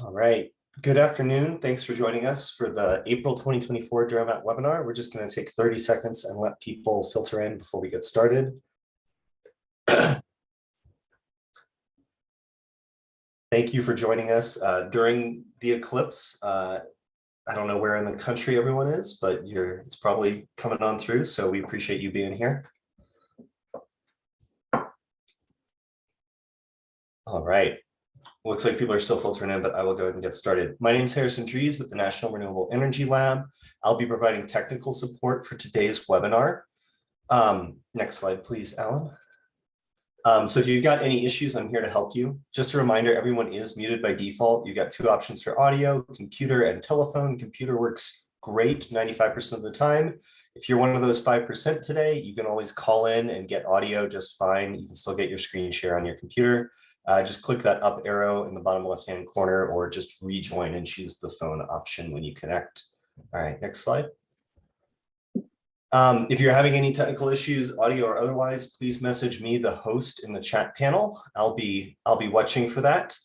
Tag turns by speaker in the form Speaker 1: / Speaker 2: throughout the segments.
Speaker 1: All right. Good afternoon. Thanks for joining us for the April 2024 Duramat webinar. We're just going to take 30 seconds and let people filter in before we get started. Thank you for joining us during the eclipse. I don't know where in the country everyone is, but it's probably coming on through, so we appreciate you being here. All right. Looks like people are still filtering in, but I will go ahead and get started. My name is Harrison Treves at the National Renewable Energy Lab. I'll be providing technical support for today's webinar. Next slide, please, Alan. So if you've got any issues, I'm here to help you. Just a reminder, everyone is muted by default. You got two options for audio, computer and telephone. Computer works great 95% of the time. If you're one of those 5% today, you can always call in and get audio just fine. You can still get your screen share on your computer. Just click that up arrow in the bottom left-hand corner or just rejoin and choose the phone option when you connect. All right, next slide. If you're having any technical issues, audio or otherwise, please message me, the host, in the chat panel. I'll be watching for that.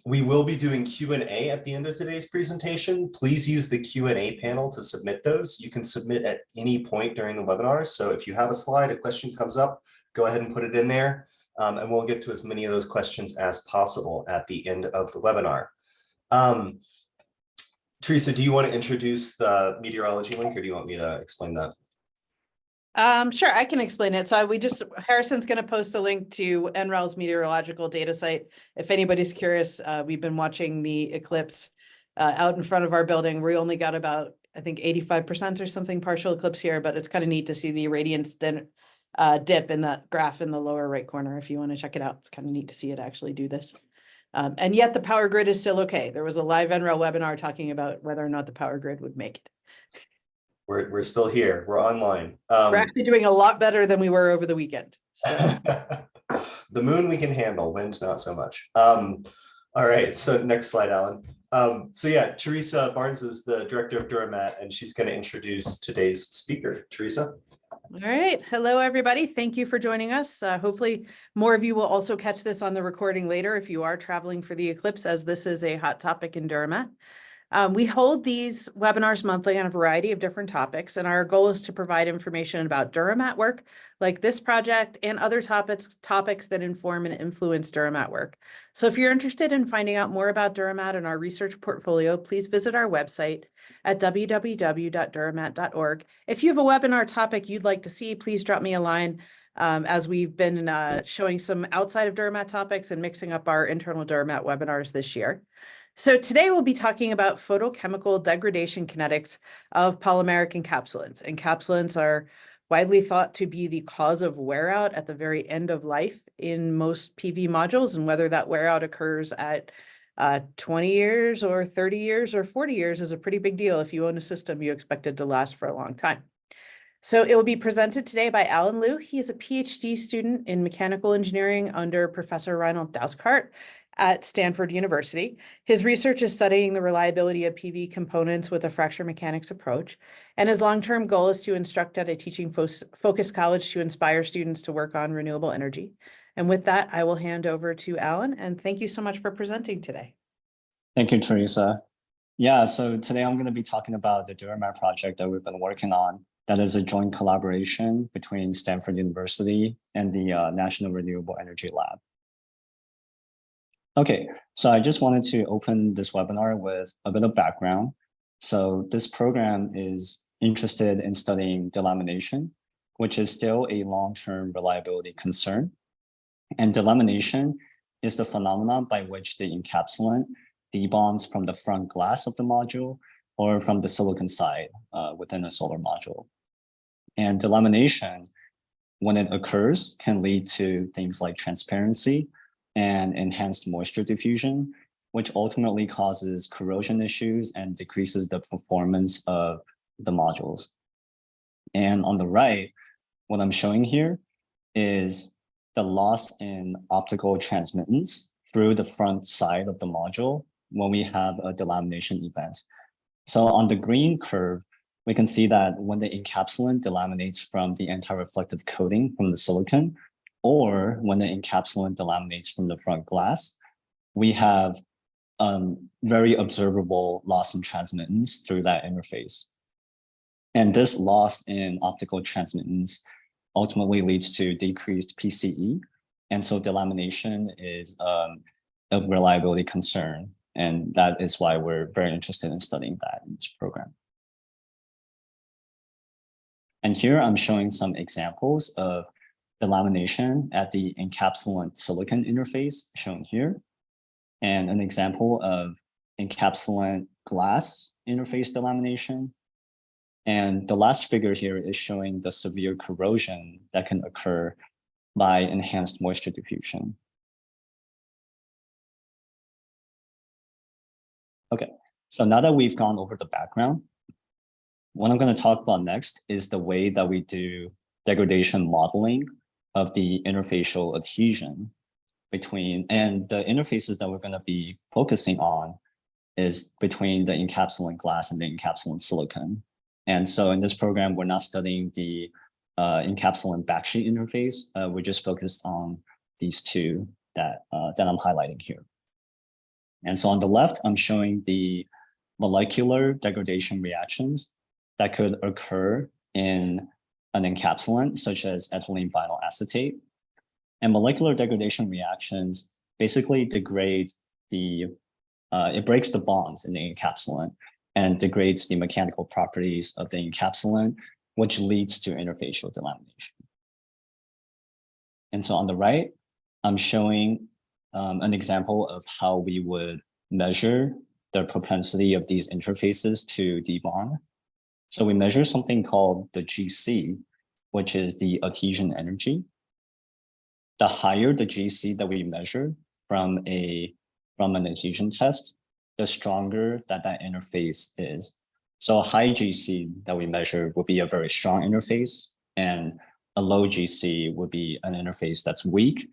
Speaker 1: We will be doing Q&A at the end of today's presentation. Please use the Q&A panel to submit those. You can submit at any point during the webinar. So if you have a slide, a question comes up, go ahead and put it in there. And we'll get to as many of those questions as possible at the end of the webinar. Teresa, do you want to introduce the meteorology link, or do you want me to explain that?
Speaker 2: Sure, I can explain it. So Harrison's going to post a link to NREL's meteorological data site. If anybody's curious, we've been watching the eclipse out in front of our building. We only got about, I think, 85% or something partial eclipse here, but it's kind of neat to see the irradiance dip in that graph in the lower right corner. If you want to check it out, it's kind of neat to see it actually do this. And yet the power grid is still okay. There was a live NREL webinar talking about whether or not the power grid would make it.
Speaker 1: We're still here. We're online.
Speaker 2: We're actually doing a lot better than we were over the weekend. So.
Speaker 1: The moon we can handle, wind not so much. All right, so next slide, Alan. So yeah, Teresa Barnes is the director of Duramat, and she's going to introduce today's speaker. Teresa.
Speaker 2: All right. Hello, everybody. Thank you for joining us. Hopefully more of you will also catch this on the recording later if you are traveling for the eclipse, as this is a hot topic in Duramat. We hold these webinars monthly on a variety of different topics, and our goal is to provide information about Duramat work, like this project, and other topics that inform and influence Duramat work. So if you're interested in finding out more about Duramat and our research portfolio, please visit our website at www.duramat.org. If you have a webinar topic you'd like to see, please drop me a line, as we've been showing some outside of Duramat topics and mixing up our internal Duramat webinars this year. So today we'll be talking about photochemical degradation kinetics of polymeric encapsulants. Encapsulants are widely thought to be the cause of wear out at the very end of life in most PV modules, and whether that wear out occurs at 20 years or 30 years or 40 years is a pretty big deal. If you own a system, you expect it to last for a long time. So it will be presented today by Alan Liu. He is a PhD student in mechanical engineering under Professor Reinhold Dausgaard at Stanford University. His research is studying the reliability of PV components with a fracture mechanics approach, and his long-term goal is to instruct at a teaching-focused college to inspire students to work on renewable energy. And with that, I will hand over to Alan, and thank you so much for presenting today.
Speaker 3: Thank you, Teresa. Yeah, so today I'm going to be talking about the Duramat project that we've been working on. That is a joint collaboration between Stanford University and the National Renewable Energy Lab. Okay, so I just wanted to open this webinar with a bit of background. So this program is interested in studying delamination, which is still a long-term reliability concern. And delamination is the phenomenon by which the encapsulant debonds from the front glass of the module or from the silicon side within a solar module. And delamination, when it occurs, can lead to things like transparency and enhanced moisture diffusion, which ultimately causes corrosion issues and decreases the performance of the modules. And on the right, what I'm showing here is the loss in optical transmittance through the front side of the module when we have a delamination event. So on the green curve, we can see that when the encapsulant delaminates from the anti-reflective coating from the silicon, or when the encapsulant delaminates from the front glass, we have very observable loss in transmittance through that interface. And this loss in optical transmittance ultimately leads to decreased PCE. And so delamination is a reliability concern. And that is why we're very interested in studying that in this program. And here I'm showing some examples of delamination at the encapsulant silicon interface shown here, and an example of encapsulant glass interface delamination. And the last figure here is showing the severe corrosion that can occur by enhanced moisture diffusion. Okay, so now that we've gone over the background, what I'm going to talk about next is the way that we do degradation modeling of the interfacial adhesion between, and the interfaces that we're going to be focusing on is between the encapsulant glass and the encapsulant silicon. And so in this program, we're not studying the encapsulant backsheet interface. We're just focused on these two that I'm highlighting here. And so on the left, I'm showing the molecular degradation reactions that could occur in an encapsulant, such as ethylene vinyl acetate. And molecular degradation reactions basically degrade it breaks the bonds in the encapsulant and degrades the mechanical properties of the encapsulant, which leads to interfacial delamination. And so on the right, I'm showing an example of how we would measure the propensity of these interfaces to debond. So we measure something called the GC, which is the adhesion energy. The higher the GC that we measure from an adhesion test, the stronger that interface is. So a high GC that we measure would be a very strong interface, and a low GC would be an interface that's weak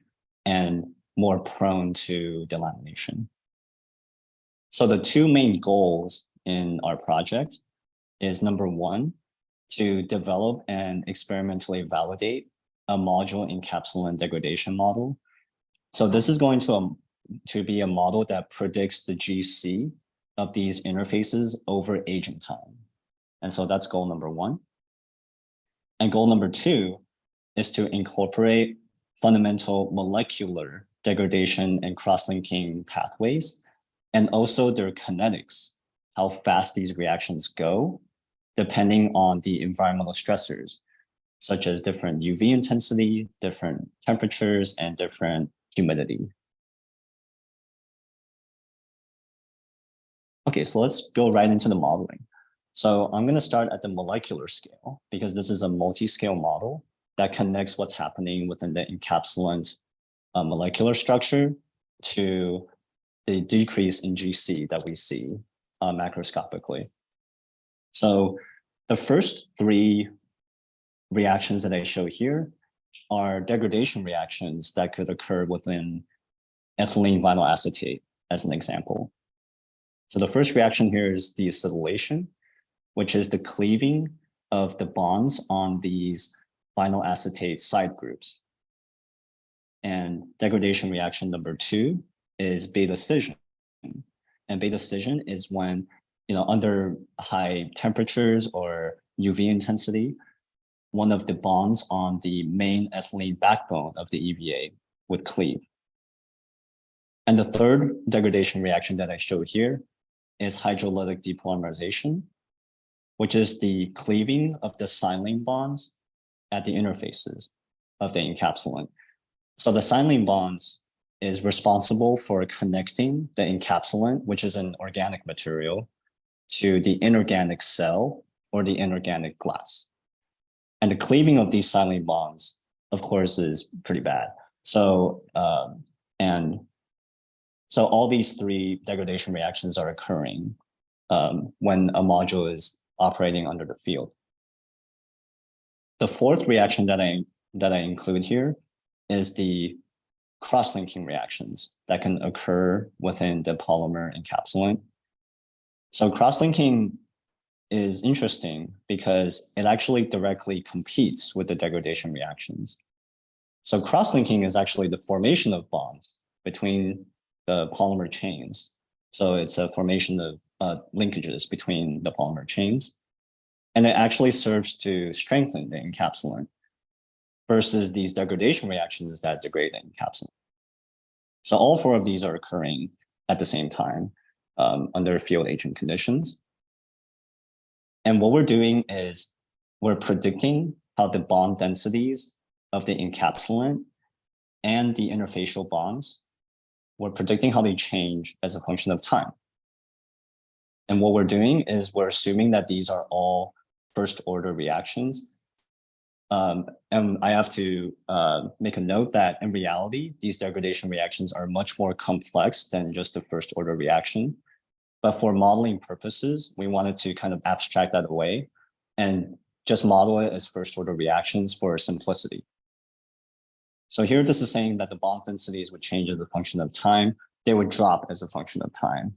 Speaker 3: and more prone to delamination. So the two main goals in our project is, number one, to develop and experimentally validate a module encapsulant degradation model. So this is going to be a model that predicts the GC of these interfaces over aging time. And so that's goal number one. And goal number two is to incorporate fundamental molecular degradation and cross-linking pathways, and also their kinetics, how fast these reactions go, depending on the environmental stressors, such as different UV intensity, different temperatures, and different humidity. Okay, so let's go right into the modeling. So I'm going to start at the molecular scale, because this is a multi-scale model that connects what's happening within the encapsulant molecular structure to the decrease in GC that we see macroscopically. So the first three reactions that I show here are degradation reactions that could occur within ethylene vinyl acetate, as an example. So the first reaction here is the acetylation, which is the cleaving of the bonds on these vinyl acetate side groups. And degradation reaction number two is beta scission. And beta scission is when, under high temperatures or UV intensity, one of the bonds on the main ethylene backbone of the EVA would cleave. And the third degradation reaction that I showed here is hydrolytic depolymerization, which is the cleaving of the silane bonds at the interfaces of the encapsulant. So the silane bonds is responsible for connecting the encapsulant, which is an organic material, to the inorganic cell or the inorganic glass. And the cleaving of these silane bonds, of course, is pretty bad. So, so all these three degradation reactions are occurring when a module is operating under the field. The fourth reaction that I include here is the cross-linking reactions that can occur within the polymer encapsulant. So cross-linking is interesting because it actually directly competes with the degradation reactions. So cross-linking is actually the formation of bonds between the polymer chains. So it's a formation of linkages between the polymer chains. And it actually serves to strengthen the encapsulant versus these degradation reactions that degrade the encapsulant. So all four of these are occurring at the same time under field agent conditions. And what we're doing is we're predicting how the bond densities of the encapsulant and the interfacial bonds, we're predicting how they change as a function of time. And what we're doing is we're assuming that these are all first order reactions. And I have to make a note that in reality, these degradation reactions are much more complex than just the first order reaction. But for modeling purposes, we wanted to kind of abstract that away and just model it as first order reactions for simplicity. So here, this is saying that the bond densities would change as a function of time. They would drop as a function of time.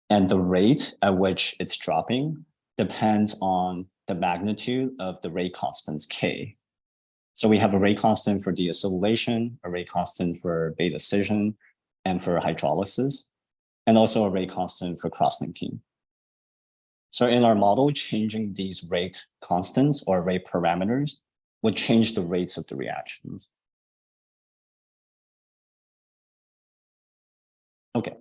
Speaker 3: And the rate at which it's dropping depends on the magnitude of the rate constants K. So we have a rate constant for deacetylation, a rate constant for beta scission, and for hydrolysis, and also a rate constant for cross-linking. So in our model, changing these rate constants or rate parameters would change the rates of the reactions. Okay,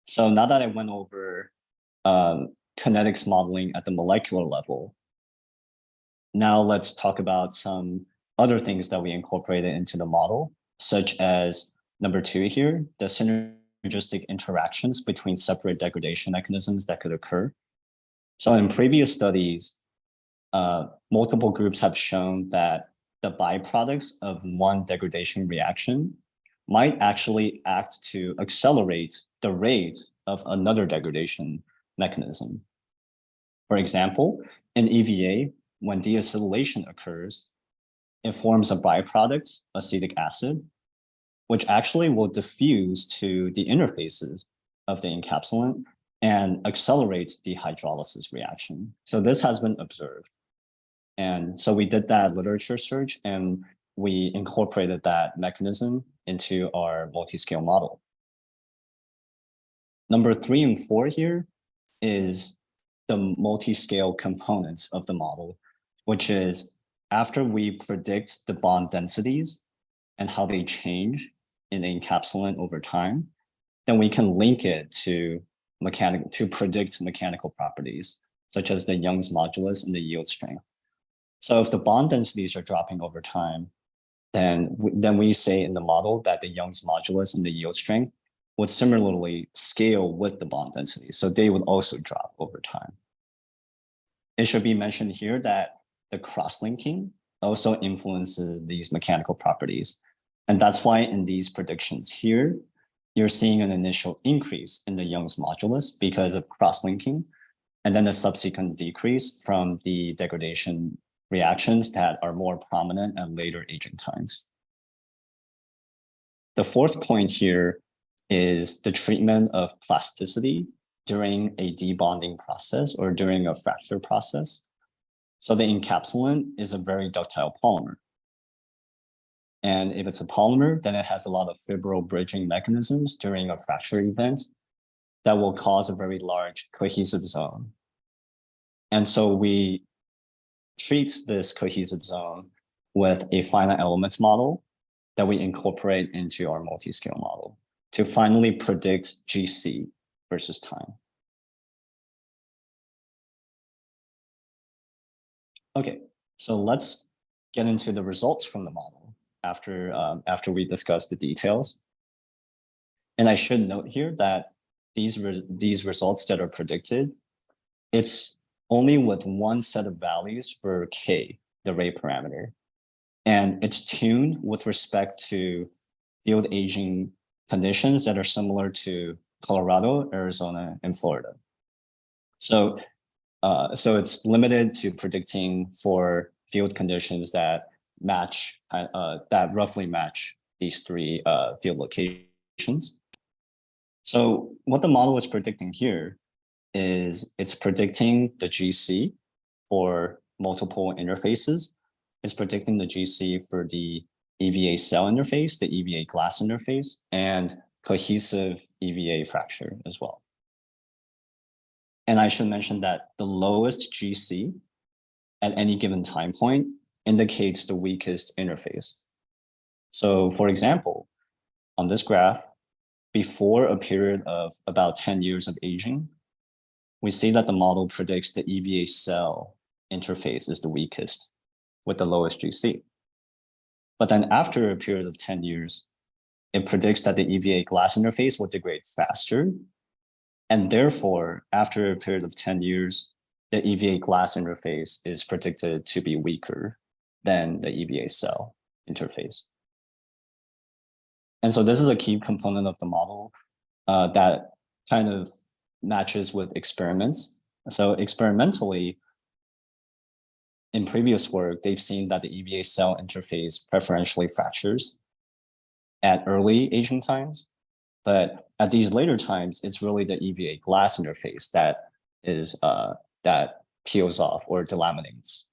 Speaker 3: so now that I went over kinetics modeling at the molecular level, now let's talk about some other things that we incorporated into the model, such as number 2 here, the synergistic interactions between separate degradation mechanisms that could occur. So in previous studies, multiple groups have shown that the byproducts of one degradation reaction might actually act to accelerate the rate of another degradation mechanism. For example, in EVA, when deacetylation occurs, it forms a byproduct, acetic acid, which actually will diffuse to the interfaces of the encapsulant and accelerate the hydrolysis reaction. So this has been observed. And so we did that literature search and we incorporated that mechanism into our multi-scale model. Number 3 and 4 here is the multi-scale component of the model, which is after we predict the bond densities and how they change in the encapsulant over time, then we can link it to predict mechanical properties, such as the Young's modulus and the yield strength. So if the bond densities are dropping over time, then we say in the model that the Young's modulus and the yield strength would similarly scale with the bond density. So they would also drop over time. It should be mentioned here that the cross-linking also influences these mechanical properties. And that's why in these predictions here, you're seeing an initial increase in the Young's modulus because of cross-linking, and then a subsequent decrease from the degradation reactions that are more prominent at later aging times. The fourth point here is the treatment of plasticity during a debonding process or during a fracture process. So the encapsulant is a very ductile polymer. And if it's a polymer, then it has a lot of fibril bridging mechanisms during a fracture event that will cause a very large cohesive zone. And so we treat this cohesive zone with a finite elements model that we incorporate into our multi-scale model to finally predict GC versus time. Okay, so let's get into the results from the model after we discuss the details. And I should note here that these results that are predicted, it's only with one set of values for K, the rate parameter. And it's tuned with respect to field aging conditions that are similar to Colorado, Arizona, and Florida. So it's limited to predicting for field conditions that match, that roughly match these 3 field locations. So what the model is predicting here is it's predicting the GC for multiple interfaces. It's predicting the GC for the EVA cell interface, the EVA glass interface, and cohesive EVA fracture as well. And I should mention that the lowest GC at any given time point indicates the weakest interface. So for example, on this graph, before a period of about 10 years of aging, we see that the model predicts the EVA cell interface is the weakest with the lowest GC. But then after a period of 10 years, it predicts that the EVA glass interface will degrade faster. And therefore, after a period of 10 years, the EVA glass interface is predicted to be weaker than the EVA cell interface. And so this is a key component of the model that kind of matches with experiments. So experimentally, in previous work, they've seen that the EVA cell interface preferentially fractures at early aging times. But at these later times, it's really the EVA glass interface that is that peels off or delaminates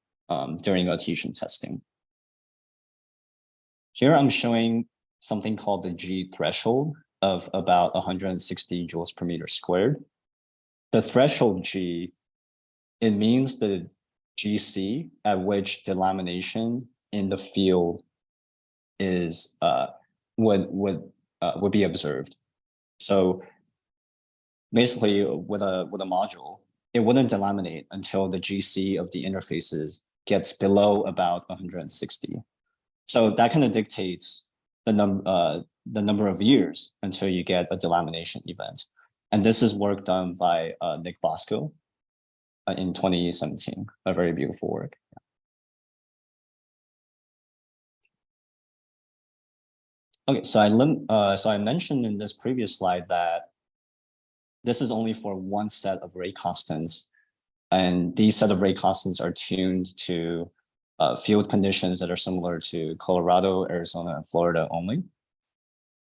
Speaker 3: during adhesion testing. Here I'm showing something called the G threshold of about 160 joules per meter squared. The threshold G, it means the GC at which delamination in the field is would be observed. So basically, with a module, it wouldn't delaminate until the GC of the interfaces gets below about 160. So that kind of dictates the number of years until you get a delamination event. And this is work done by Nick Bosco in 2017, a very beautiful work. Okay, so I mentioned in this previous slide that this is only for one set of rate constants, and these set of rate constants are tuned to field conditions that are similar to Colorado, Arizona, and Florida only.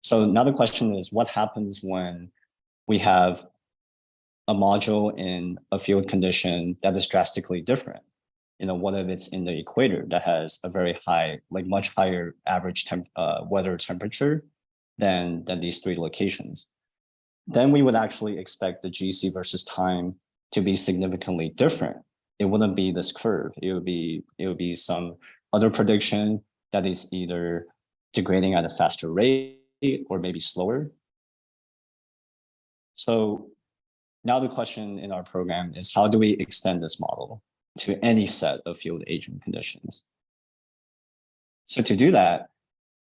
Speaker 3: So now the question is, what happens when we have a module in a field condition that is drastically different? You know, what if it's in the equator that has a very high, like much higher average weather temperature than these three locations? Then we would actually expect the GC versus time to be significantly different. It wouldn't be this curve. It would be some other prediction that is either degrading at a faster rate or maybe slower. So now the question in our program is, how do we extend this model to any set of field aging conditions? So to do that,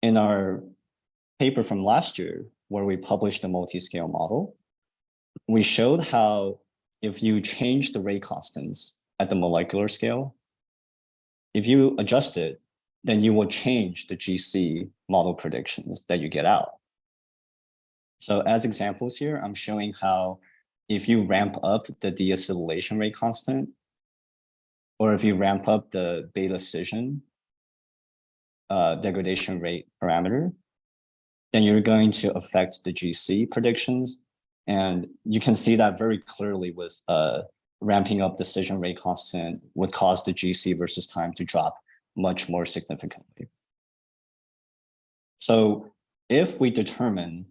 Speaker 3: in our paper from last year, where we published the multi-scale model, we showed how if you change the rate constants at the molecular scale, if you adjust it, then you will change the GC model predictions that you get out. So as examples here, I'm showing how if you ramp up the deacetylation rate constant, or if you ramp up the beta scission degradation rate parameter, then you're going to affect the GC predictions. And you can see that very clearly with ramping up the scission rate constant would cause the GC versus time to drop much more significantly. So if we determine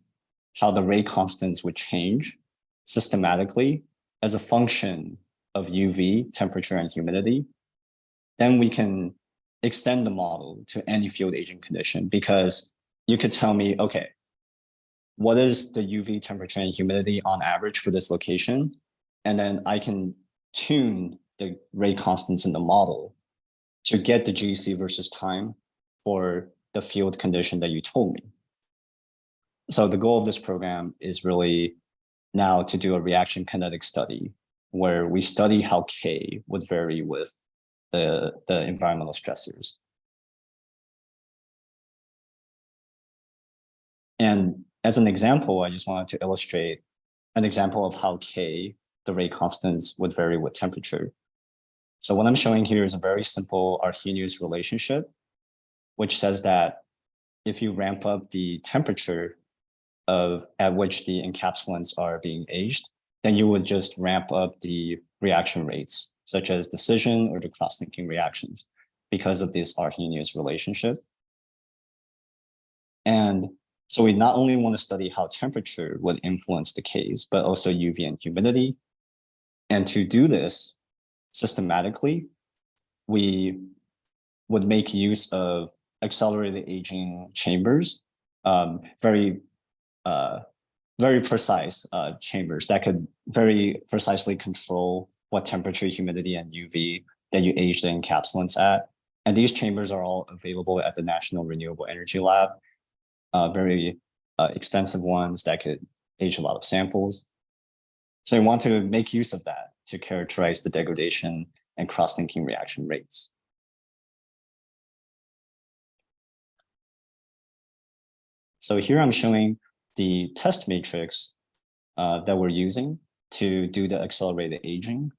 Speaker 3: how the rate constants would change systematically as a function of UV, temperature, and humidity, then we can extend the model to any field aging condition, because you could tell me, okay, what is the UV, temperature, and humidity on average for this location? And then I can tune the rate constants in the model to get the GC versus time for the field condition that you told me. So the goal of this program is really now to do a reaction kinetic study where we study how K would vary with the environmental stressors. And as an example, I just wanted to illustrate an example of how K, the rate constants, would vary with temperature. So what I'm showing here is a very simple Arrhenius relationship, which says that if you ramp up the temperature at which the encapsulants are being aged, then you would just ramp up the reaction rates, such as the scission or the cross-linking reactions, because of this Arrhenius relationship. And so we not only want to study how temperature would influence the Ks, but also UV and humidity. And to do this systematically, we would make use of accelerated aging chambers, very precise chambers that could very precisely control what temperature, humidity, and UV that you age the encapsulants at. And these chambers are all available at the National Renewable Energy Lab, very expensive ones that could age a lot of samples. So I want to make use of that to characterize the degradation and cross-linking reaction rates. So here I'm showing the test matrix that we're using to do the accelerated aging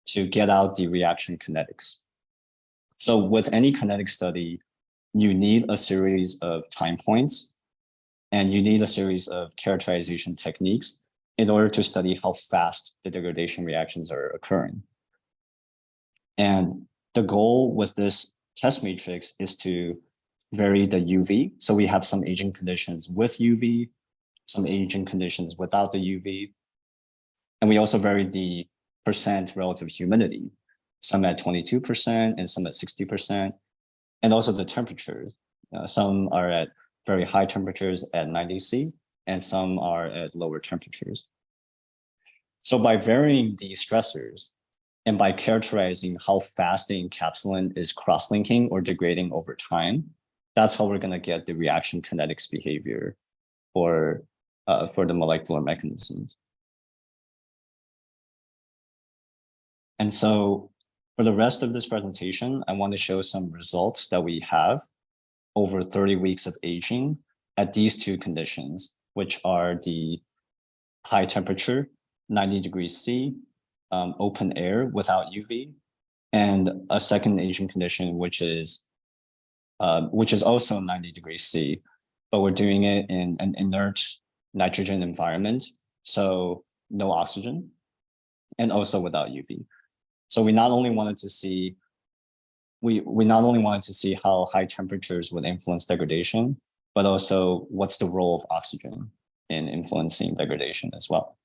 Speaker 3: to get out the reaction kinetics. So with any kinetic study, you need a series of time points and you need a series of characterization techniques in order to study how fast the degradation reactions are occurring. And the goal with this test matrix is to vary the UV. So we have some aging conditions with UV, some aging conditions without the UV. And we also vary the percent relative humidity, some at 22% and some at 60%. And also the temperature. Some are at very high temperatures at 90 C, and some are at lower temperatures. So by varying these stressors, and by characterizing how fast the encapsulant is cross-linking or degrading over time, that's how we're going to get the reaction kinetics behavior for the molecular mechanisms. And so for the rest of this presentation, I want to show some results that we have over 30 weeks of aging at these two conditions, which are the high temperature, 90 degrees C, open air without UV, and a second aging condition, which is also 90 degrees C, but we're doing it in an inert nitrogen environment, so no oxygen, and also without UV. So we not only wanted to see how high temperatures would influence degradation, but also what's the role of oxygen in influencing degradation as well.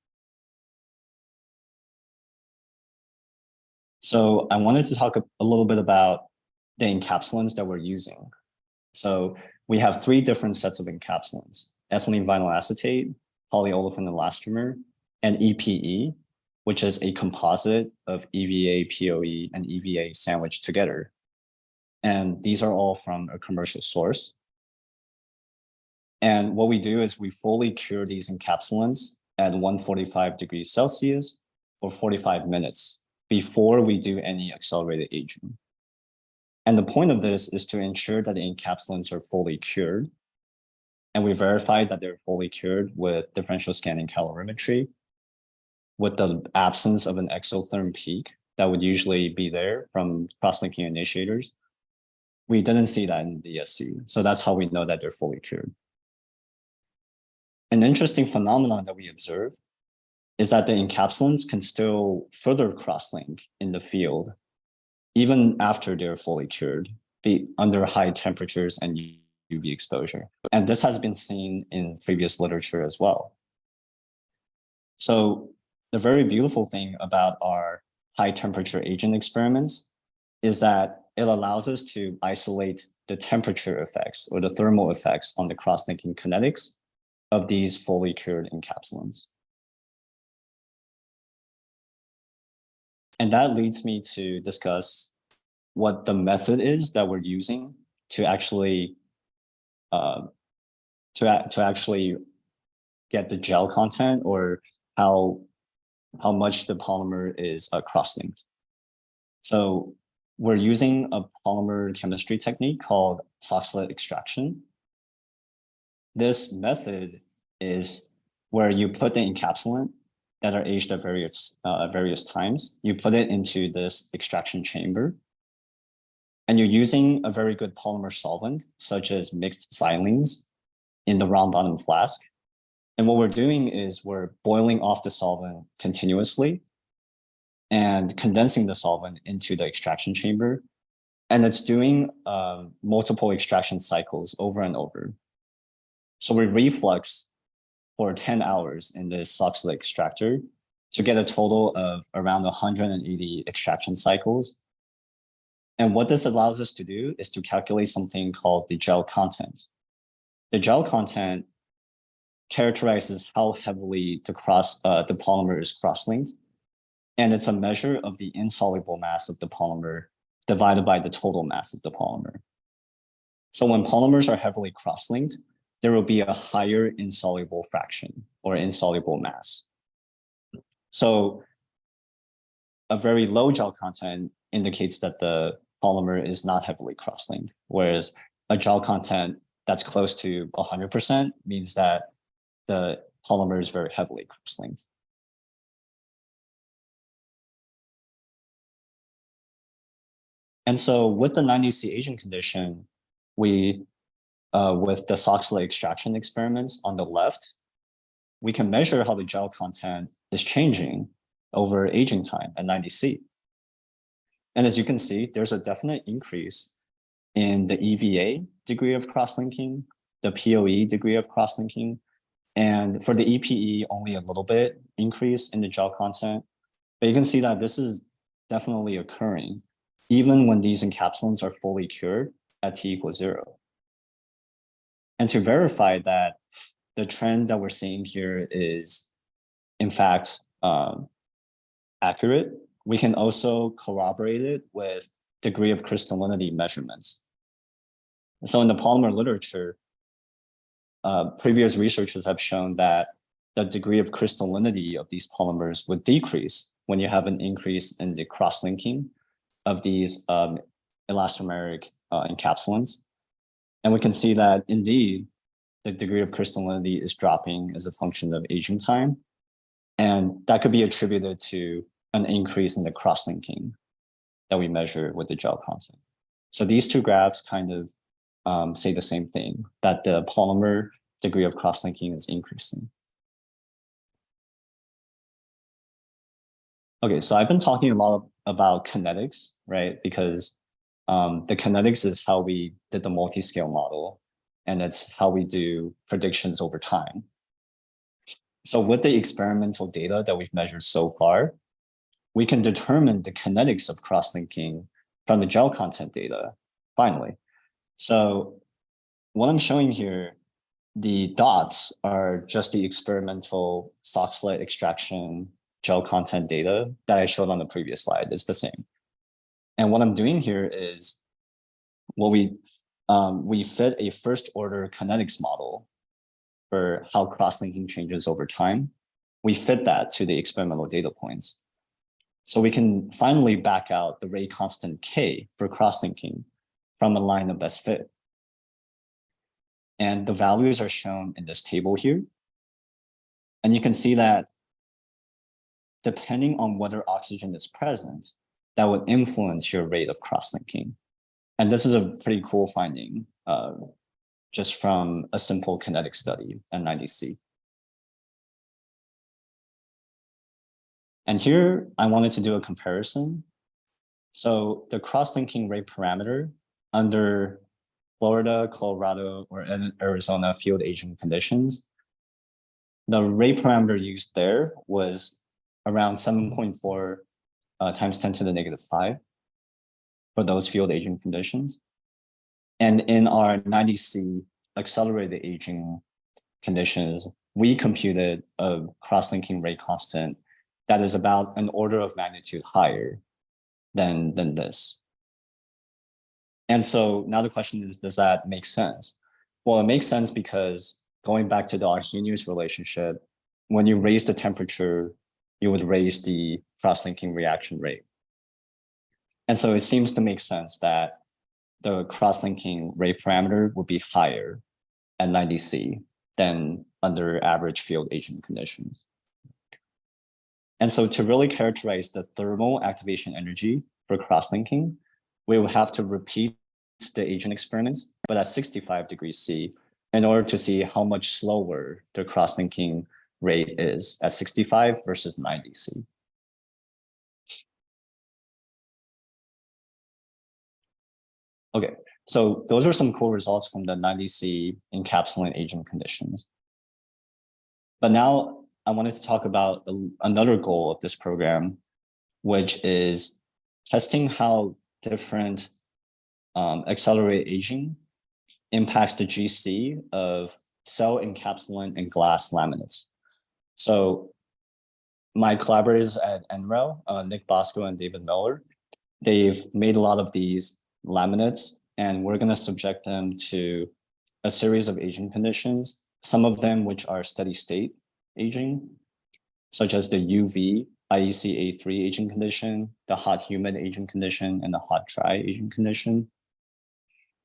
Speaker 3: So I wanted to talk a little bit about the encapsulants that we're using. So we have three different sets of encapsulants: ethylene vinyl acetate, polyolefin elastomer, and EPE, which is a composite of EVA, POE, and EVA sandwiched together. And these are all from a commercial source. And what we do is we fully cure these encapsulants at 145 degrees Celsius for 45 minutes before we do any accelerated aging. And the point of this is to ensure that the encapsulants are fully cured. And we verify that they're fully cured with differential scanning calorimetry, with the absence of an exotherm peak that would usually be there from cross-linking initiators. We didn't see that in the ESC. So that's how we know that they're fully cured. An interesting phenomenon that we observe is that the encapsulants can still further cross-link in the field, even after they're fully cured, be under high temperatures and UV exposure. And this has been seen in previous literature as well. So the very beautiful thing about our high temperature agent experiments is that it allows us to isolate the temperature effects or the thermal effects on the cross-linking kinetics of these fully cured encapsulants. And that leads me to discuss what the method is that we're using to actually get the gel content, or how much the polymer is cross-linked. So we're using a polymer chemistry technique called Soxhlet extraction. This method is where you put the encapsulant that are aged at various times. You put it into this extraction chamber, and you're using a very good polymer solvent, such as mixed xylenes, in the round bottom flask. And what we're doing is we're boiling off the solvent continuously and condensing the solvent into the extraction chamber. And it's doing multiple extraction cycles over and over. So we reflux for 10 hours in this Soxhlet extractor to get a total of around 180 extraction cycles. And what this allows us to do is to calculate something called the gel content. The gel content characterizes how heavily the polymer is cross-linked. And it's a measure of the insoluble mass of the polymer divided by the total mass of the polymer. So when polymers are heavily cross-linked, there will be a higher insoluble fraction or insoluble mass. So a very low gel content indicates that the polymer is not heavily cross-linked, whereas a gel content that's close to 100% means that the polymer is very heavily cross-linked. And so with the 90C aging condition, we, with the Soxhlet extraction experiments on the left, we can measure how the gel content is changing over aging time at 90C. And as you can see, there's a definite increase in the EVA degree of cross-linking, the POE degree of cross-linking, and for the EPE, only a little bit increase in the gel content. But you can see that this is definitely occurring even when these encapsulants are fully cured at T=0. And to verify that the trend that we're seeing here is, in fact, accurate, we can also corroborate it with degree of crystallinity measurements. So in the polymer literature, previous researchers have shown that the degree of crystallinity of these polymers would decrease when you have an increase in the cross-linking of these elastomeric encapsulants. And we can see that indeed, the degree of crystallinity is dropping as a function of aging time. And that could be attributed to an increase in the cross-linking that we measure with the gel content. So these two graphs kind of say the same thing, that the polymer degree of cross-linking is increasing. Okay, so I've been talking a lot about kinetics, right? Because the kinetics is how we did the multi-scale model, and it's how we do predictions over time. So with the experimental data that we've measured so far, we can determine the kinetics of cross-linking from the gel content data, finally. So what I'm showing here, the dots are just the experimental Soxhlet extraction gel content data that I showed on the previous slide. It's the same. And what I'm doing here is what we fit a first order kinetics model for how cross-linking changes over time. We fit that to the experimental data points. So we can finally back out the rate constant K for cross-linking from a line of best fit. And the values are shown in this table here. And you can see that depending on whether oxygen is present, that would influence your rate of cross-linking. And this is a pretty cool finding just from a simple kinetic study at 90C. And here I wanted to do a comparison. So the cross-linking rate parameter under Florida, Colorado, or Arizona field aging conditions, the rate parameter used there was around 7.4 times 10 to the negative 5 for those field aging conditions. And in our 90C accelerated aging conditions, we computed a cross-linking rate constant that is about an order of magnitude higher than this. And so now the question is, does that make sense? Well, it makes sense because going back to the Arrhenius relationship, when you raise the temperature, you would raise the cross-linking reaction rate. And so it seems to make sense that the cross-linking rate parameter would be higher at 90C than under average field aging conditions. And so to really characterize the thermal activation energy for cross-linking, we will have to repeat the agent experiment, but at 65 degrees C, in order to see how much slower the cross-linking rate is at 65 versus 90C. Okay, so those are some cool results from the 90C encapsulant aging conditions. But now I wanted to talk about another goal of this program, which is testing how different accelerated aging impacts the GC of cell encapsulant and glass laminates. So my collaborators at NREL, Nick Bosco and David Miller, they've made a lot of these laminates, and we're going to subject them to a series of aging conditions, some of them which are steady state aging, such as the UV IEC-A3 aging condition, the hot humid aging condition, and the hot dry aging condition.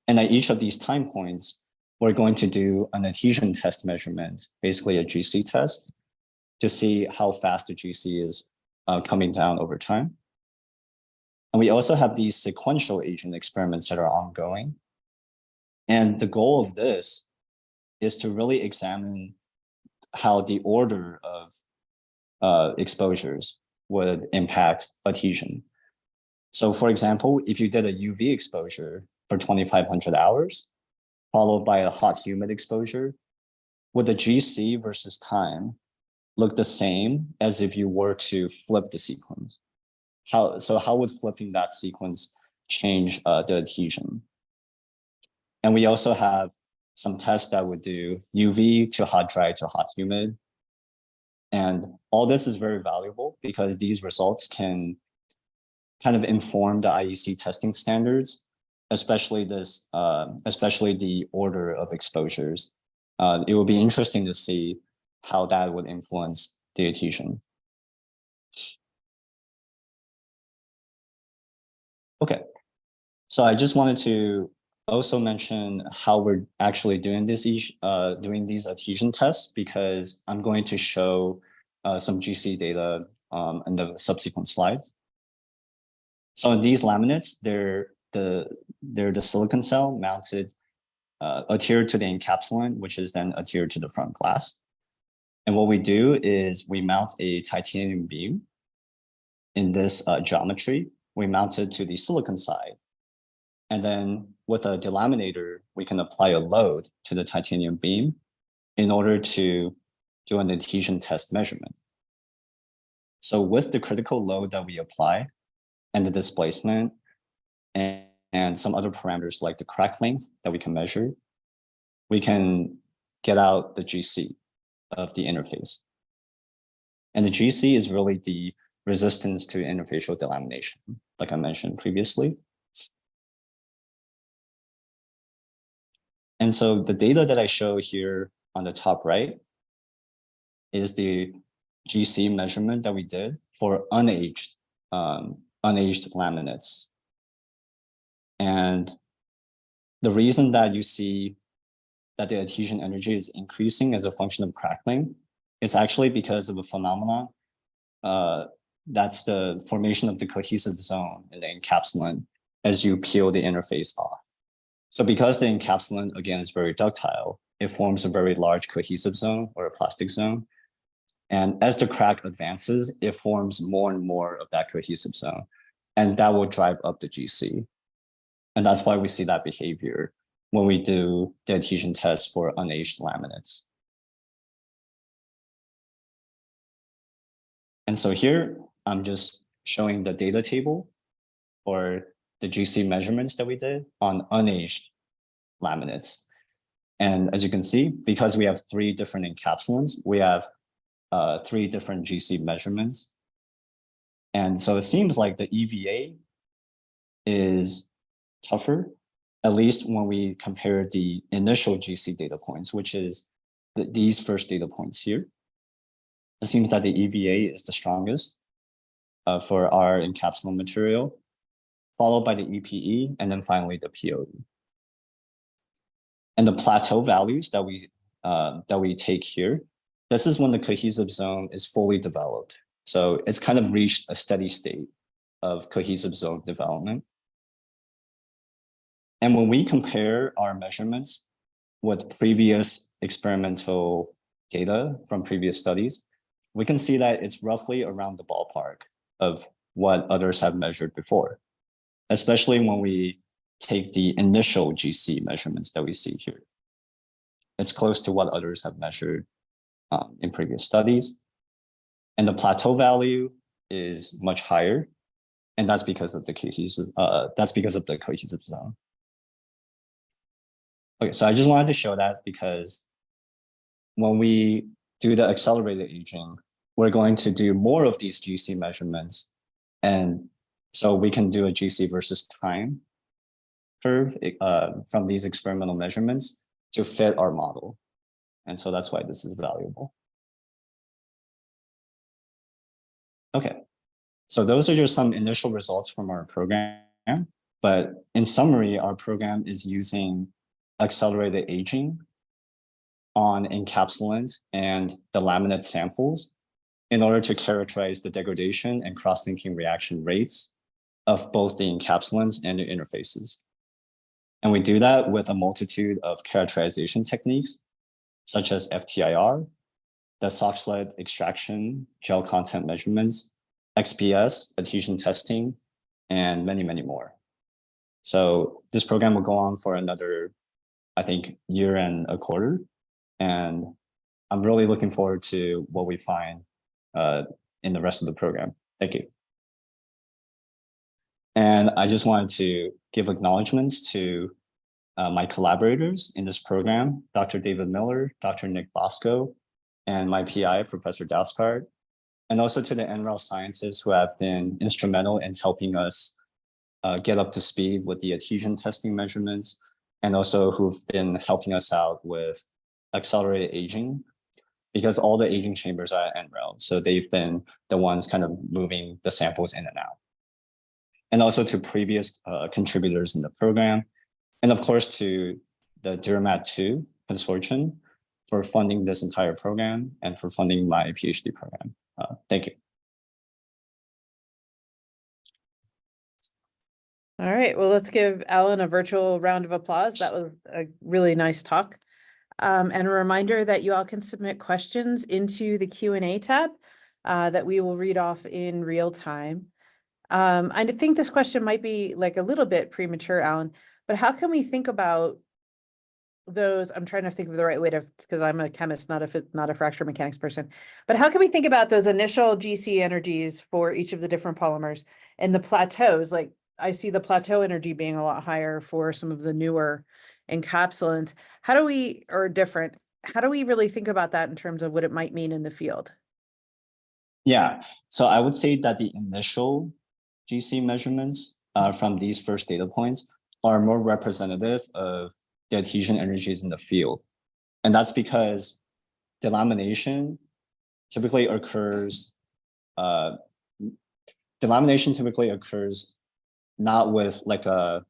Speaker 3: And at each of these time points, we're going to do an adhesion test measurement, basically a GC test, to see how fast the GC is coming down over time. And we also have these sequential aging experiments that are ongoing. And the goal of this is to really examine how the order of exposures would impact adhesion. So for example, if you did a UV exposure for 2,500 hours, followed by a hot humid exposure, would the GC versus time look the same as if you were to flip the sequence? How would flipping that sequence change the adhesion? And we also have some tests that would do UV to hot dry to hot humid. And all this is very valuable because these results can kind of inform the IEC testing standards, especially the order of exposures. It will be interesting to see how that would influence the adhesion. Okay, so I just wanted to also mention how we're actually doing these adhesion tests, because I'm going to show some GC data in the subsequent slides. So in these laminates, they're the silicon cell mounted adhered to the encapsulant, which is then adhered to the front glass. And what we do is we mount a titanium beam in this geometry. We mount it to the silicon side. And then with a delaminator, we can apply a load to the titanium beam in order to do an adhesion test measurement. So with the critical load that we apply and the displacement and some other parameters like the crack length that we can measure, we can get out the GC of the interface. And the GC is really the resistance to interfacial delamination, like I mentioned previously. And so the data that I show here on the top right is the GC measurement that we did for unaged laminates. And the reason that you see that the adhesion energy is increasing as a function of crackling is actually because of a phenomenon that's the formation of the cohesive zone in the encapsulant as you peel the interface off. So because the encapsulant, again, is very ductile, it forms a very large cohesive zone or a plastic zone. And as the crack advances, it forms more and more of that cohesive zone. And that will drive up the GC. And that's why we see that behavior when we do the adhesion test for unaged laminates. And so here, I'm just showing the data table for the GC measurements that we did on unaged laminates. And as you can see, because we have 3 different encapsulants, we have 3 different GC measurements. And so it seems like the EVA is tougher, at least when we compare the initial GC data points, which is these first data points here. It seems that the EVA is the strongest for our encapsulant material, followed by the EPE, and then finally the POE. And the plateau values that we take here, this is when the cohesive zone is fully developed. So it's kind of reached a steady state of cohesive zone development. And when we compare our measurements with previous experimental data from previous studies, we can see that it's roughly around the ballpark of what others have measured before, especially when we take the initial GC measurements that we see here. It's close to what others have measured in previous studies. And the plateau value is much higher. And that's because of the cohesive zone. Okay, so I just wanted to show that because when we do the accelerated aging, we're going to do more of these GC measurements. And so we can do a GC versus time curve from these experimental measurements to fit our model. And so that's why this is valuable. Okay, so those are just some initial results from our program. But in summary, our program is using accelerated aging on encapsulant and the laminate samples in order to characterize the degradation and cross-linking reaction rates of both the encapsulants and the interfaces. And we do that with a multitude of characterization techniques, such as FTIR, the Soxhlet extraction, gel content measurements, XPS, adhesion testing, and many, many more. So this program will go on for another, I think, year and a quarter. And I'm really looking forward to what we find in the rest of the program. Thank you. And I just wanted to give acknowledgements to my collaborators in this program, Dr. David Miller, Dr. Nick Bosco, and my PI, Professor Daskard, and also to the NREL scientists who have been instrumental in helping us get up to speed with the adhesion testing measurements, and also who've been helping us out with accelerated aging, because all the aging chambers are at NREL. So they've been the ones kind of moving the samples in and out. And also to previous contributors in the program. And of course, to the DuraMat2 consortium for funding this entire program and for funding my PhD program. Thank you.
Speaker 2: All right, well, let's give Alan a virtual round of applause. That was a really nice talk. And a reminder that you all can submit questions into the Q&A tab that we will read off in real time. I think this question might be like a little bit premature, Alan, but how can we think about those? I'm trying to think of the right way to, because I'm a chemist, not a fracture mechanics person, but how can we think about those initial GC energies for each of the different polymers and the plateaus? Like I see the plateau energy being a lot higher for some of the newer encapsulants. How do we, or different, how do we really think about that in terms of what it might mean in the field?
Speaker 3: Yeah, so I would say that the initial GC measurements from these first data points are more representative of the adhesion energies in the field. And that's because delamination typically occurs, not with like a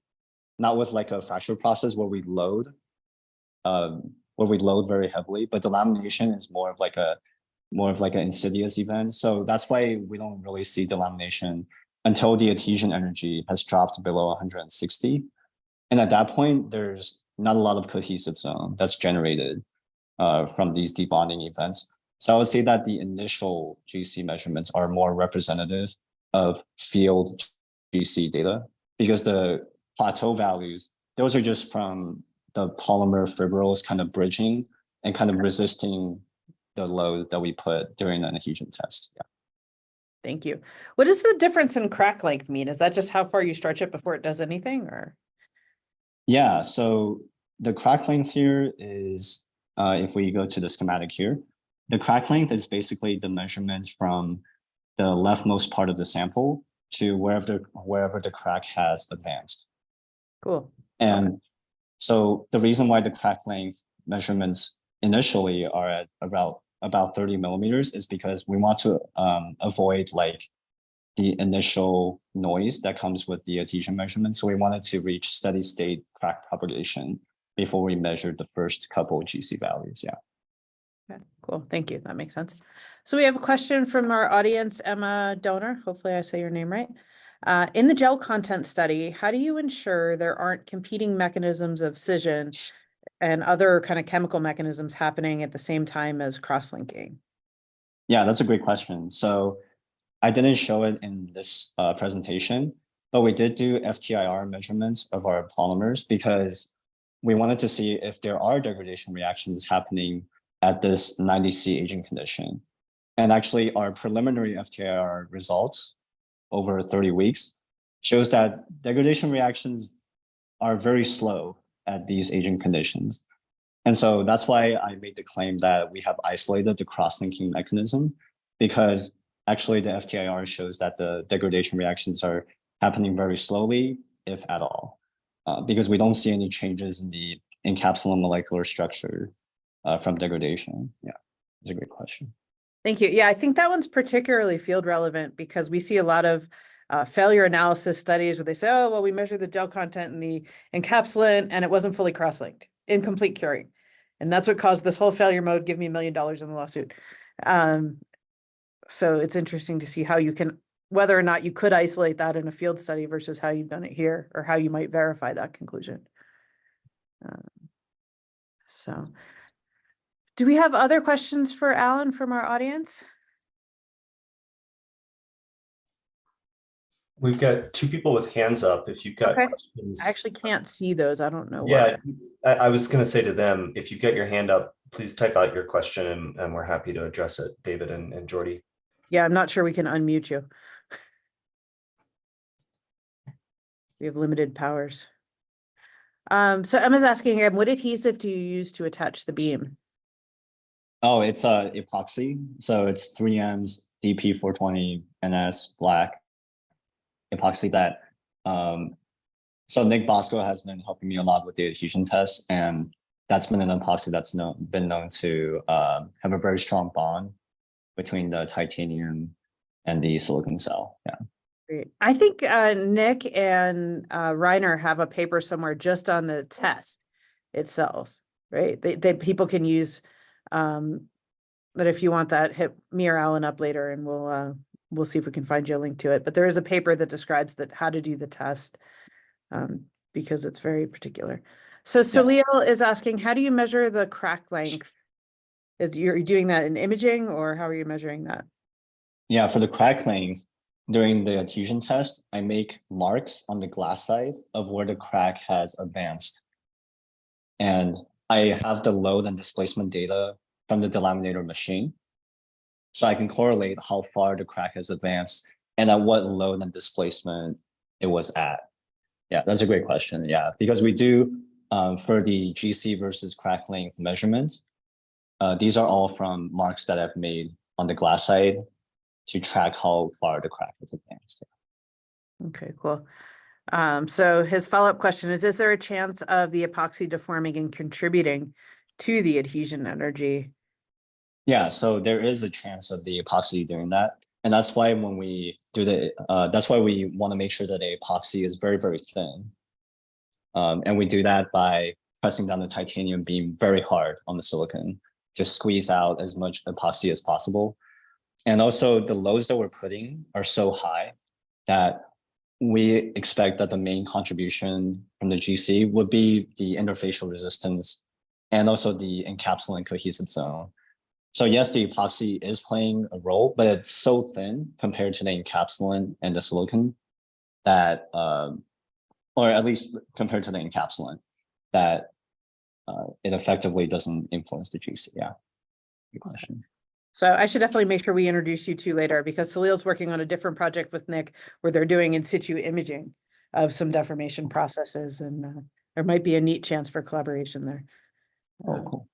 Speaker 3: fracture process where we load very heavily, but delamination is more of like an insidious event. So that's why we don't really see delamination until the adhesion energy has dropped below 160. And at that point, there's not a lot of cohesive zone that's generated from these debonding events. So I would say that the initial GC measurements are more representative of field GC data, because the plateau values, those are just from the polymer fibrils kind of bridging and kind of resisting the load that we put during an adhesion test. Yeah.
Speaker 2: Thank you. What does the difference in crack length mean? Is that just how far you stretch it before it does anything, or?
Speaker 3: Yeah, so the crack length here is, if we go to the schematic here, the crack length is basically the measurement from the leftmost part of the sample to wherever the crack has advanced.
Speaker 2: Cool.
Speaker 3: And so the reason why the crack length measurements initially are at about 30 millimeters is because we want to avoid like the initial noise that comes with the adhesion measurement. So we wanted to reach steady state crack propagation before we measured the first couple of GC values. Yeah.
Speaker 2: Okay, cool. Thank you. That makes sense. So we have a question from our audience, Emma Donor. Hopefully I say your name right. In the gel content study, how do you ensure there aren't competing mechanisms of scission and other kind of chemical mechanisms happening at the same time as cross-linking?
Speaker 3: Yeah, that's a great question. So I didn't show it in this presentation, but we did do FTIR measurements of our polymers because we wanted to see if there are degradation reactions happening at this 90C aging condition. And actually our preliminary FTIR results over 30 weeks shows that degradation reactions are very slow at these aging conditions. And so that's why I made the claim that we have isolated the cross-linking mechanism, because actually the FTIR shows that the degradation reactions are happening very slowly, if at all, because we don't see any changes in the encapsulant molecular structure from degradation. Yeah, that's a great question.
Speaker 2: Thank you. Yeah, I think that one's particularly field relevant because we see a lot of failure analysis studies where they say, oh, well, we measured the gel content in the encapsulant and it wasn't fully cross-linked, incomplete curing. And that's what caused this whole failure mode, give me $1 million in the lawsuit. So it's interesting to see how you can, whether or not you could isolate that in a field study versus how you've done it here or how you might verify that conclusion. So do we have other questions for Alan from our audience?
Speaker 1: We've got 2 people with hands up. If you've got
Speaker 2: Okay.
Speaker 1: questions.
Speaker 2: I actually can't see those. I don't know
Speaker 1: Yeah,
Speaker 2: why.
Speaker 1: I was going to say to them, if you get your hand up, please type out your question and we're happy to address it, David and Jordy.
Speaker 2: Yeah, I'm not sure we can unmute you. We have limited powers. So Emma's asking again, what adhesive do you use to attach the beam?
Speaker 3: Oh, it's epoxy. So it's 3M's DP420 NS black epoxy that so Nick Bosco has been helping me a lot with the adhesion test, and that's been an epoxy that's been known to have a very strong bond between the titanium and the silicon cell. Yeah.
Speaker 2: Great. I think Nick and Reiner have a paper somewhere just on the test itself, right? They people can use but if you want that, hit me or Alan up later and we'll see if we can find you a link to it. But there is a paper that describes that how to do the test because it's very particular. So Salil is asking, how do you measure the crack length? You're doing that in imaging or how are you measuring that?
Speaker 3: Yeah, for the crack length, during the adhesion test, I make marks on the glass side of where the crack has advanced. And I have the load and displacement data from the delaminator machine. So I can correlate how far the crack has advanced and at what load and displacement it was at. Yeah, that's a great question. Yeah, because we do for the GC versus crack length measurement, these are all from marks that I've made on the glass side to track how far the crack has advanced.
Speaker 2: Okay, cool. So his follow-up question is there a chance of the epoxy deforming and contributing to the adhesion energy?
Speaker 3: Yeah, so there is a chance of the epoxy doing that. And that's why when we do that's why we want to make sure that the epoxy is very, very thin. And we do that by pressing down the titanium beam very hard on the silicon to squeeze out as much epoxy as possible. And also the loads that we're putting are so high that we expect that the main contribution from the GC would be the interfacial resistance and also the encapsulant cohesive zone. So yes, the epoxy is playing a role, but it's so thin compared to the encapsulant and the silicon that, or at least compared to the encapsulant, that it effectively doesn't influence the GC. Yeah, good question.
Speaker 2: So I should definitely make sure we introduce you two later because Salil's working on a different project with Nick where they're doing in situ imaging of some deformation processes, and there might be a neat chance for collaboration there.
Speaker 3: Oh, cool.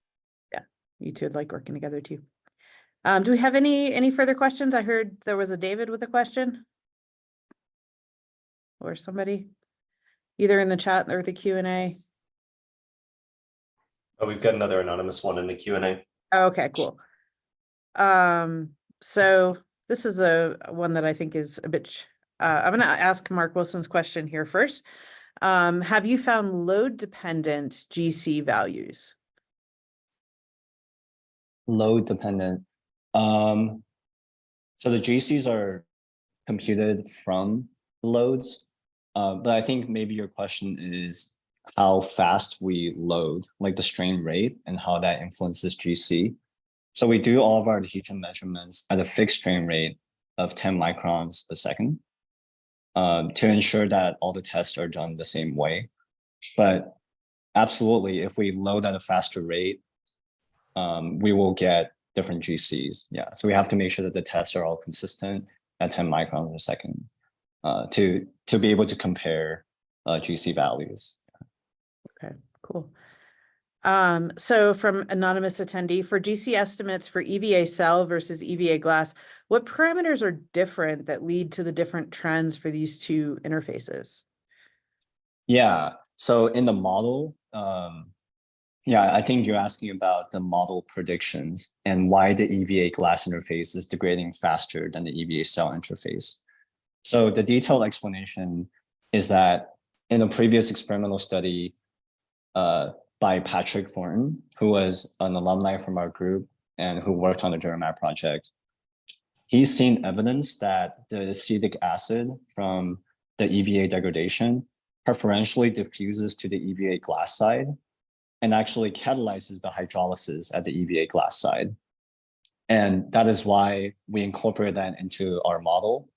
Speaker 2: Yeah, you two would like working together too. Do we have any further questions? I heard there was a David with a question. Or somebody, either in the chat or the Q&A.
Speaker 1: Oh, we've got another anonymous one in the Q&A.
Speaker 2: Okay, cool. So this is one that I think is a bit, I'm going to ask Mark Wilson's question here first. Have you found load dependent GC values?
Speaker 3: Load dependent. So the GCs are computed from loads, but I think maybe your question is how fast we load, like the strain rate and how that influences GC. So we do all of our adhesion measurements at a fixed strain rate of 10 microns a second to ensure that all the tests are done the same way. But absolutely, if we load at a faster rate, we will get different GCs. Yeah, so we have to make sure that the tests are all consistent at 10 microns a second to be able to compare GC values.
Speaker 2: Okay, cool. So from anonymous attendee, for GC estimates for EVA cell versus EVA glass, what parameters are different that lead to the different trends for these two interfaces?
Speaker 3: Yeah, so in the model, yeah, I think you're asking about the model predictions and why the EVA glass interface is degrading faster than the EVA cell interface. So the detailed explanation is that in a previous experimental study by Patrick Thornton, who was an alumni from our group and who worked on the DuraMat project, he's seen evidence that the acetic acid from the EVA degradation preferentially diffuses to the EVA glass side and actually catalyzes the hydrolysis at the EVA glass side. And that is why we incorporate that into our model.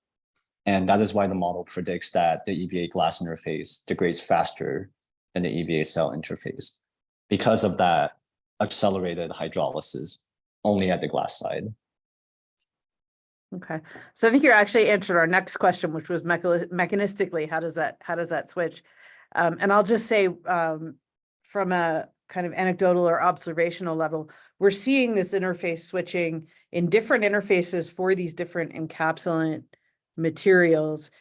Speaker 3: And that is why the model predicts that the EVA glass interface degrades faster than the EVA cell interface because of that accelerated hydrolysis only at the glass side.
Speaker 2: Okay, so I think you actually answered our next question, which was mechanistically, how does that switch? And I'll just say, from a kind of anecdotal or observational level, we're seeing this interface switching in different interfaces for these different encapsulant materials,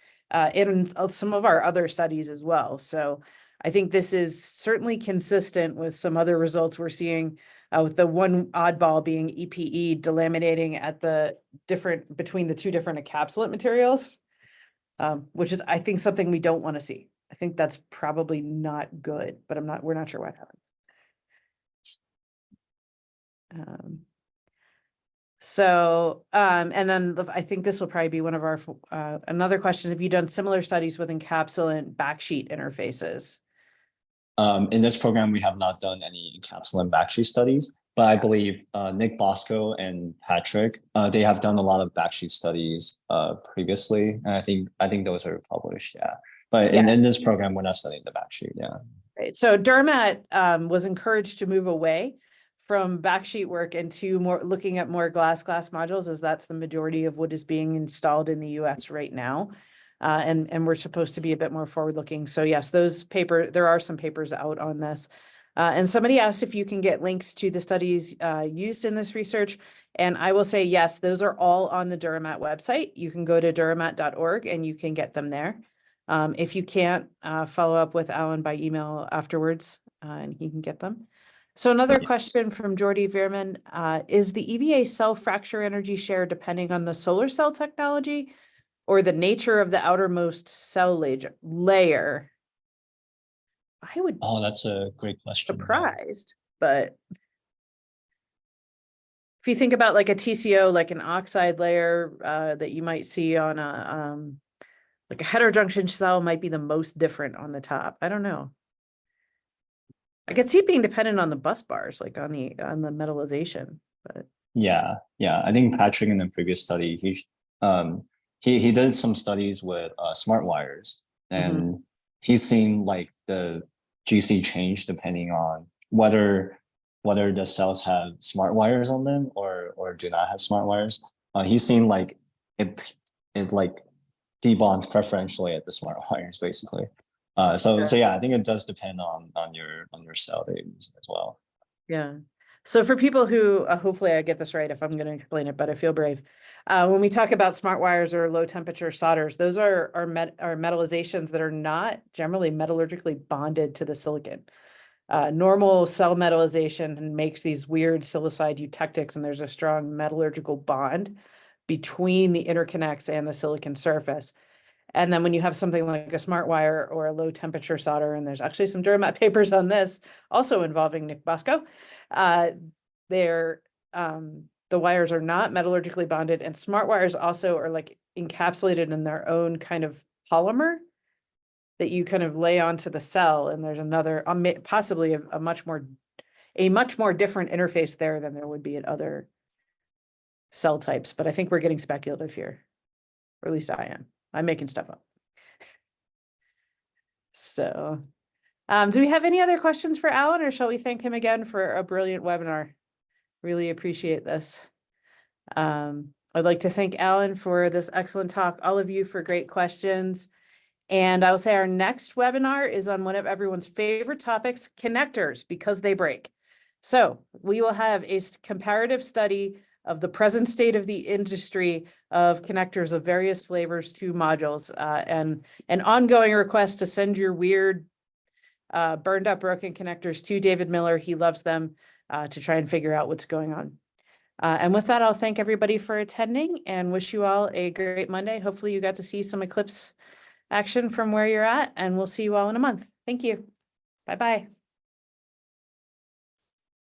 Speaker 2: in some of our other studies as well. So I think this is certainly consistent with some other results we're seeing, with the one oddball being EPE delaminating at the between the two different encapsulant materials, which is, I think, something we don't want to see. I think that's probably not good, but we're not sure what happens. And then I think this will probably be one of our, another question. Have you done similar studies with encapsulant backsheet interfaces?
Speaker 3: In this program, we have not done any encapsulant backsheet studies, but I believe Nick Bosco and Patrick, they have done a lot of backsheet studies previously, and I think those are published. Yeah, but in this program, we're not studying the backsheet. Yeah.
Speaker 2: Right. So DuraMat was encouraged to move away from backsheet work into looking at more glass modules, as that's the majority of what is being installed in the US right now. And we're supposed to be a bit more forward looking. So yes, there are some papers out on this. And somebody asked if you can get links to the studies used in this research. And I will say, yes, those are all on the DuraMat website. You can go to duramat.org and you can get them there. If you can't, follow up with Alan by email afterwards, and he can get them. So another question from Jordy Veerman, is the EVA cell fracture energy share depending on the solar cell technology or the nature of the outermost cell layer? I would.
Speaker 3: Oh, that's a great question.
Speaker 2: Surprised, but if you think about like a TCO, like an oxide layer that you might see on a like a heterojunction cell might be the most different on the top. I don't know. I could see it being dependent on the bus bars, like on the metallization, but
Speaker 3: yeah, I think Patrick in the previous study, he did some studies with smart wires, and he's seen like the GC change depending on whether the cells have smart wires on them or do not have smart wires. He's seen like it like debonds preferentially at the smart wires, basically. So yeah, I think it does depend on your cell that you use as well.
Speaker 2: Yeah. So for people who, hopefully I get this right if I'm going to explain it, but I feel brave. When we talk about smart wires or low temperature solders, those are metallizations that are not generally metallurgically bonded to the silicon. Normal cell metallization makes these weird silicide eutectics, and there's a strong metallurgical bond between the interconnects and the silicon surface. And then when you have something like a smart wire or a low temperature solder, and there's actually some DuraMat papers on this also involving Nick Bosco, the wires are not metallurgically bonded, and smart wires also are like encapsulated in their own kind of polymer that you kind of lay onto the cell. And there's another, possibly a much more different interface there than there would be at other cell types. But I think we're getting speculative here, or at least I am. I'm making stuff up. So, do we have any other questions for Alan, or shall we thank him again for a brilliant webinar? Really appreciate this. I'd like to thank Alan for this excellent talk, all of you for great questions. And I will say our next webinar is on one of everyone's favorite topics, connectors, because they break. So we will have a comparative study of the present state of the industry of connectors of various flavors to modules, and an ongoing request to send your weird burned up broken connectors to David Miller. He loves them, to try and figure out what's going on. And with that, I'll thank everybody for attending and wish you all a great Monday. Hopefully you got to see some Eclipse action from where you're at, and we'll see you all in a month. Thank you. Bye-bye.